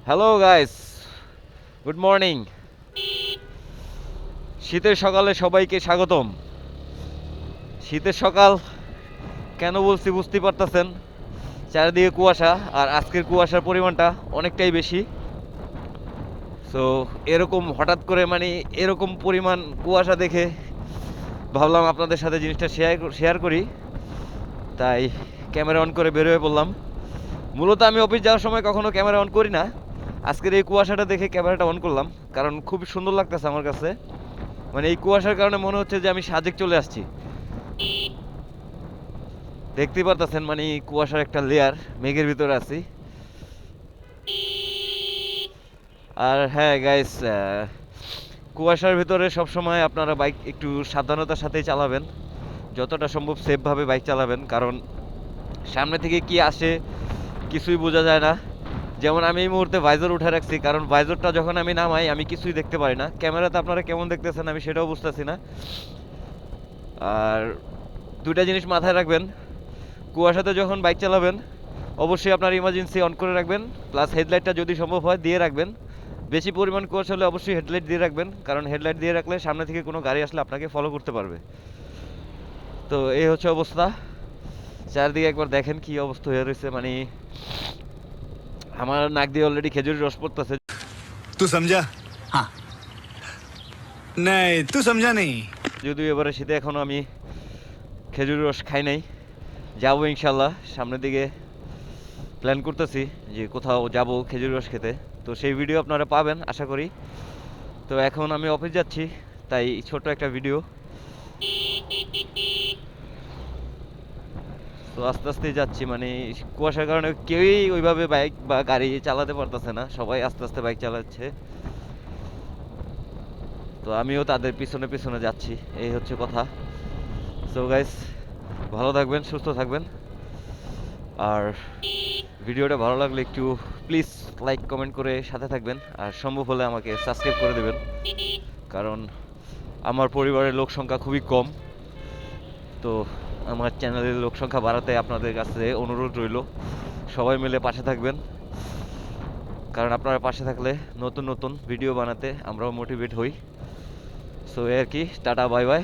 Hello guys, good morning. শীতের সকালে সবাইকে স্বাগতম। শীতের সকাল কেন বলছি বুঝতে পারতেছেন, চারিদিকে কুয়াশা, আর আজকের কুয়াশার পরিমাণটা অনেকটাই বেশি। সো এরকম হঠাৎ করে এরকম পরিমাণ কুয়াশা দেখে ভাবলাম আপনাদের সাথে জিনিসটা শেয়ার করি, তাই ক্যামেরা অন করে বের হয়ে পড়লাম। মূলত আমি অফিস যাওয়ার সময় কখনো ক্যামেরা অন করি না, আজকের এই কুয়াশাটা দেখে ক্যামেরাটা অন করলাম, কারণ খুব সুন্দর লাগতেছে আমার কাছে। এই কুয়াশার কারণে মনে হচ্ছে যে আমি সাজেক চলে আসছি। দেখতেই পারতেছেন কুয়াশার একটা লেয়ার, মেঘের ভিতরে আছি। আর হ্যাঁ গাইস, কুয়াশার ভিতরে সবসময় আপনারা বাইক একটু সাবধানতার সাথেই চালাবেন, যতটা সম্ভব সেফভাবে বাইক চালাবেন, কারণ সামনে থেকে কি আসে কিছুই বোঝা যায় না। যেমন আমি এই মুহূর্তে ভাইজর উঠে রাখছি, কারণ ভাইজরটা যখন আমি নামাই আমি কিছুই দেখতে পারি না। ক্যামেরাতে আপনারা কেমন দেখতেছেন আমি সেটাও বুঝতেছি না। আর দুইটা জিনিস মাথায় রাখবেন, কুয়াশাতে যখন বাইক চালাবেন অবশ্যই আপনার ইমার্জেন্সি অন করে রাখবেন, প্লাস হেডলাইটটা যদি সম্ভব হয় দিয়ে রাখবেন। বেশি পরিমাণ কুয়াশা হলে অবশ্যই হেডলাইট দিয়ে রাখবেন, কারণ হেডলাইট দিয়ে রাখলে সামনে থেকে কোনো গাড়ি আসলে আপনাকে ফলো করতে পারবে। তো এই হচ্ছে অবস্থা। চারদিকে একবার দেখেন কি অবস্থা হয়ে রয়েছে, আমার নাক দিয়ে অলরেডি খেজুরের রস পড়তেছে। तू समझा? हाँ। नहीं, तू समझा नहीं। যদিও এবারে শীতে এখনো আমি খেজুরের রস খাই নাই, যাবো ইনশাল্লাহ সামনের দিকে। প্ল্যান করতেছি যে কোথাও যাব খেজুর রস খেতে, তো সেই ভিডিও আপনারা পাবেন আশা করি। তো এখন আমি অফিস যাচ্ছি, তাই ছোট একটা ভিডিও। তো আস্তে আস্তে যাচ্ছি, কুয়াশার কারণে কেউই ওইভাবে বাইক বা গাড়ি চালাতে পারতেছে না, সবাই আস্তে আস্তে বাইক চালাচ্ছে। তো আমিও তাদের পিছনে পিছনে যাচ্ছি, এই হচ্ছে কথা। সো গাইস, ভালো থাকবেন, সুস্থ থাকবেন। আর ভিডিওটা ভালো লাগলে একটু প্লিজ লাইক কমেন্ট করে সাথে থাকবেন, আর সম্ভব হলে আমাকে সাবস্ক্রাইব করে দেবেন, কারণ আমার পরিবারের লোক সংখ্যা খুবই কম। তো আমার চ্যানেলের লোক সংখ্যা বাড়াতে আপনাদের কাছে অনুরোধ রইল, সবাই মিলে পাশে থাকবেন, কারণ আপনারা পাশে থাকলে নতুন নতুন ভিডিও বানাতে আমরাও মোটিভেট হই। সো এই আর কি, টাটা বাই বাই।